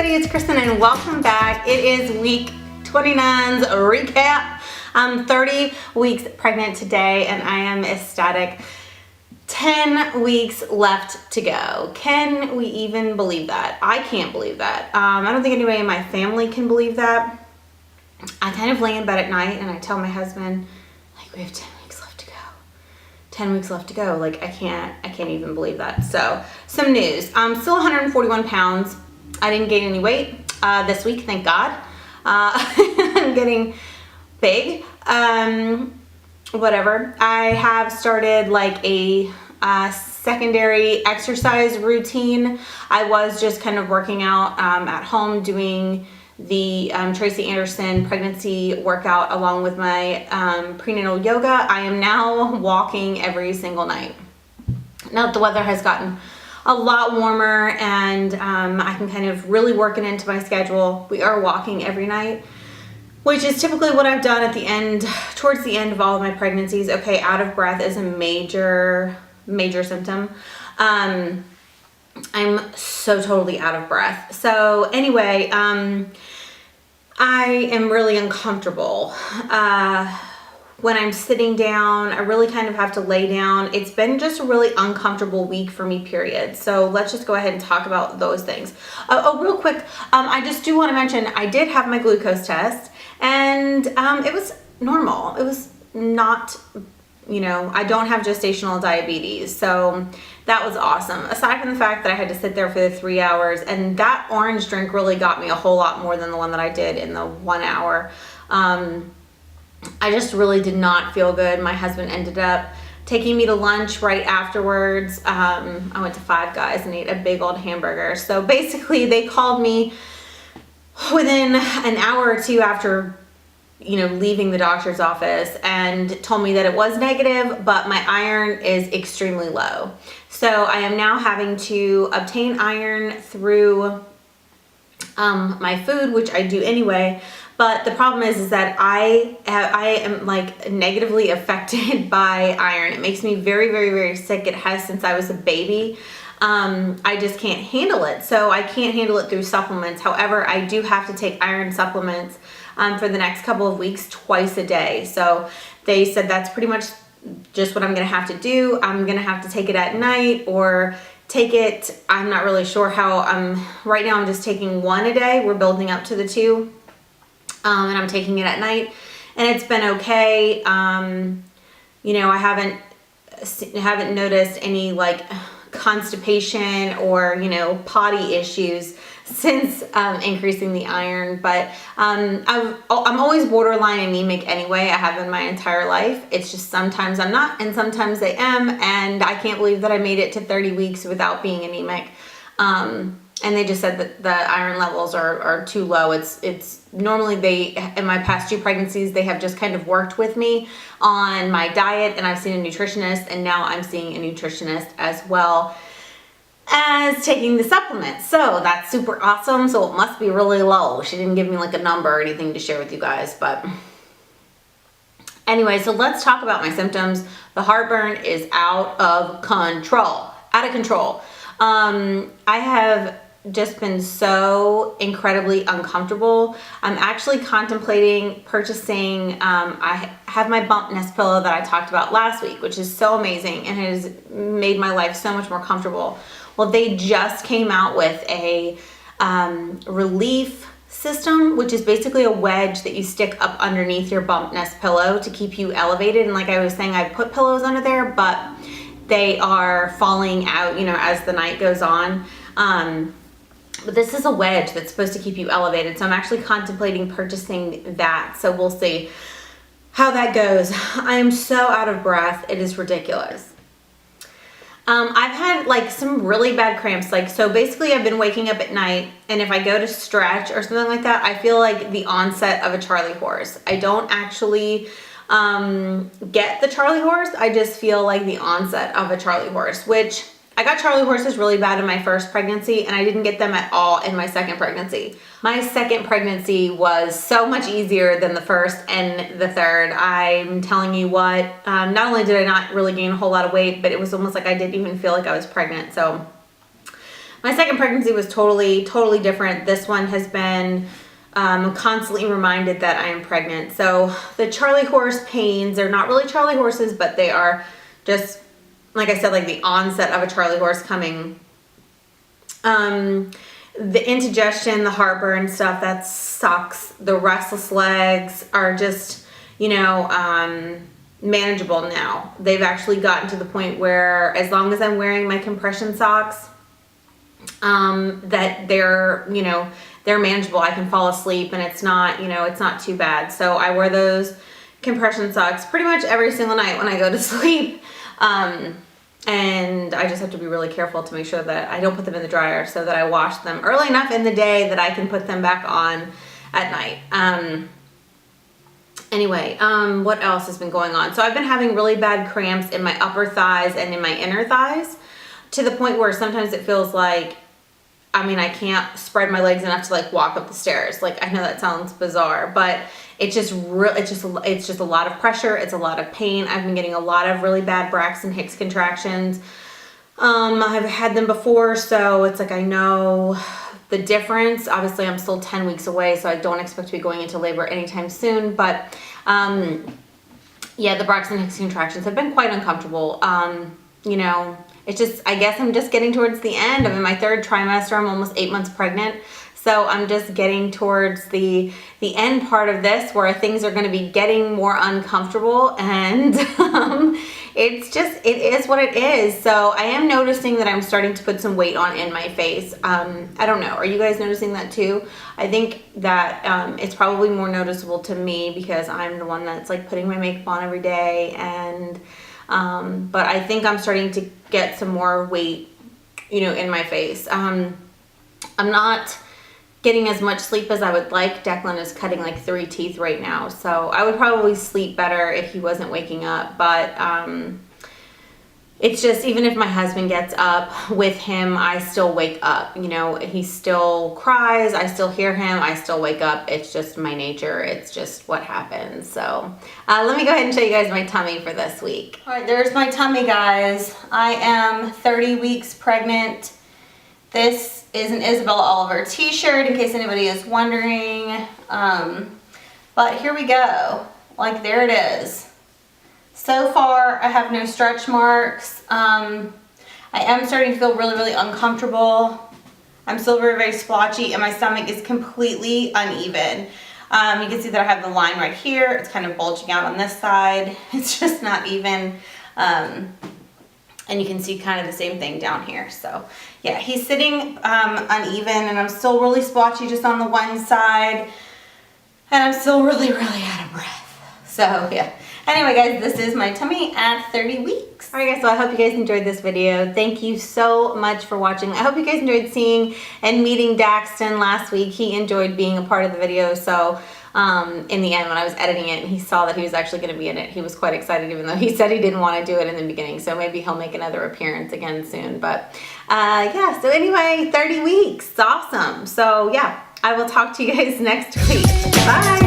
everybody, it's Kristen and welcome back. It is week 29's recap. I'm 30 weeks pregnant today and I am ecstatic. 10 weeks left to go. Can we even believe that? I can't believe that. I don't think anybody in my family can believe that. I kind of lay in bed at night and I tell my husband, like, we have 10 weeks left to go. 10 weeks left to go. Like, I can't even believe that. So, some news. I'm still 141 pounds. I didn't gain any weight this week, thank God. I'm getting big. Whatever. I have started like a secondary exercise routine. I was just kind of working out at home, doing the Tracy Anderson pregnancy workout along with my prenatal yoga. I am now walking every single night. Now that the weather has gotten a lot warmer and I can kind of really work it into my schedule, we are walking every night, which is typically what I've done at the end, towards the end of all of my pregnancies. Okay, out of breath is a major symptom. I'm so totally out of breath. So anyway, I am really uncomfortable. When I'm sitting down, I really kind of have to lay down. It's been just a really uncomfortable week for me, period. So let's just go ahead and talk about those things. Real quick, I just do want to mention, I did have my glucose test and it was normal. It was not, I don't have gestational diabetes. So that was awesome. Aside from the fact that I had to sit there for the 3 hours, and that orange drink really got me a whole lot more than the one that I did in the 1 hour. I just really did not feel good. My husband ended up taking me to lunch right afterwards. I went to Five Guys and ate a big old hamburger. So basically they called me within an hour or two after, leaving the doctor's office and told me that it was negative, but my iron is extremely low. So I am now having to obtain iron through my food, which I do anyway. But the problem is that I am like negatively affected by iron. It makes me very, very, very sick. It has since I was a baby. I just can't handle it. So I can't handle it through supplements. However, I do have to take iron supplements for the next couple of weeks, twice a day. So they said that's pretty much just what I'm gonna have to do. I'm gonna have to take it at night or take it, I'm not really sure how. Right now I'm just taking one a day. We're building up to the two. And I'm taking it at night and it's been okay. I haven't noticed any like constipation or, potty issues since increasing the iron, but I'm always borderline anemic anyway. I have been my entire life. It's just sometimes I'm not and sometimes I am, and I can't believe that I made it to 30 weeks without being anemic. And they just said that the iron levels are too low. It's normally in my past 2 pregnancies, they have just kind of worked with me on my diet, and I've seen a nutritionist, and now I'm seeing a nutritionist as well as taking the supplements. So that's super awesome. So it must be really low. She didn't give me like a number or anything to share with you guys, but anyway, so let's talk about my symptoms. The heartburn is out of control. I have just been so incredibly uncomfortable. I'm actually contemplating purchasing, I have my bump nest pillow that I talked about last week, which is so amazing and has made my life so much more comfortable. Well, they just came out with a relief system, which is basically a wedge that you stick up underneath your bump nest pillow to keep you elevated. And like I was saying, I put pillows under there, but they are falling out, as the night goes on. But this is a wedge that's supposed to keep you elevated. So I'm actually contemplating purchasing that. So we'll see how that goes. I am so out of breath. It is ridiculous. I've had like some really bad cramps. So basically I've been waking up at night, and if I go to stretch or something like that, I feel like the onset of a Charlie horse. I don't actually get the Charlie horse. I just feel like the onset of a Charlie horse, which I got Charlie horses really bad in my first pregnancy, and I didn't get them at all in my second pregnancy. My second pregnancy was so much easier than the first and the third. I'm telling you what, not only did I not really gain a whole lot of weight, but it was almost like I didn't even feel like I was pregnant. So My second pregnancy was totally different. This one has been constantly reminded that I am pregnant. So the Charlie horse pains, they're not really Charlie horses, but they are just, like I said, like the onset of a Charlie horse coming. The indigestion, the heartburn stuff, that sucks. The restless legs are just, you know, manageable now. They've actually gotten to the point where as long as I'm wearing my compression socks, that they're, you know, they're manageable. I can fall asleep and it's not, you know, it's not too bad. So I wear those compression socks pretty much every single night when I go to sleep. And I just have to be really careful to make sure that I don't put them in the dryer, so that I wash them early enough in the day that I can put them back on at night. Anyway, what else has been going on? So I've been having really bad cramps in my upper thighs and in my inner thighs, to the point where sometimes it feels like, I mean, I can't spread my legs enough to like walk up the stairs. Like, I know that sounds bizarre, but it's just it's just a lot of pressure. It's a lot of pain. I've been getting a lot of really bad Braxton Hicks contractions. I've had them before, so it's like I know the difference. Obviously, I'm still 10 weeks away, so I don't expect to be going into labor anytime soon. But yeah, the Braxton Hicks contractions have been quite uncomfortable. You know, it's just, I guess I'm just getting towards the end. I'm in my third trimester. I'm almost 8 months pregnant. So I'm just getting towards the end part of this, where things are going to be getting more uncomfortable, and it's just, it is what it is. So I am noticing that I'm starting to put some weight on in my face. I don't know. Are you guys noticing that too? I think that it's probably more noticeable to me because I'm the one that's like putting my makeup on every day, and but I think I'm starting to get some more weight, you know, in my face. I'm not getting as much sleep as I would like. Declan is cutting like 3 teeth right now, so I would probably sleep better if he wasn't waking up. But it's just, even if my husband gets up with him, I still wake up. You know, he still cries, I still hear him, I still wake up. It's just my nature. It's just what happens. So let me go ahead and show you guys my tummy for this week. All right, there's my tummy, guys. I am 30 weeks pregnant. This is an Isabella Oliver t-shirt, in case anybody is wondering. But here we go. Like, there it is. So far, I have no stretch marks. I am starting to feel really uncomfortable. I'm still very splotchy, and my stomach is completely uneven. You can see that I have the line right here. It's kind of bulging out on this side. It's just not even. And you can see kind of the same thing down here. So yeah, he's sitting uneven, and I'm still really splotchy just on the one side, and I'm still really out of breath. So yeah. Anyway, guys, this is my tummy at 30 weeks. All right, guys, so I hope you guys enjoyed this video. Thank you so much for watching. I hope you guys enjoyed seeing and meeting Daxton last week. He enjoyed being a part of the video. So in the end, when I was editing it and he saw that he was actually going to be in it, he was quite excited, even though he said he didn't want to do it in the beginning. So maybe he'll make another appearance again soon. But yeah, so anyway, 30 weeks. It's awesome. So yeah, I will talk to you guys next week. Bye.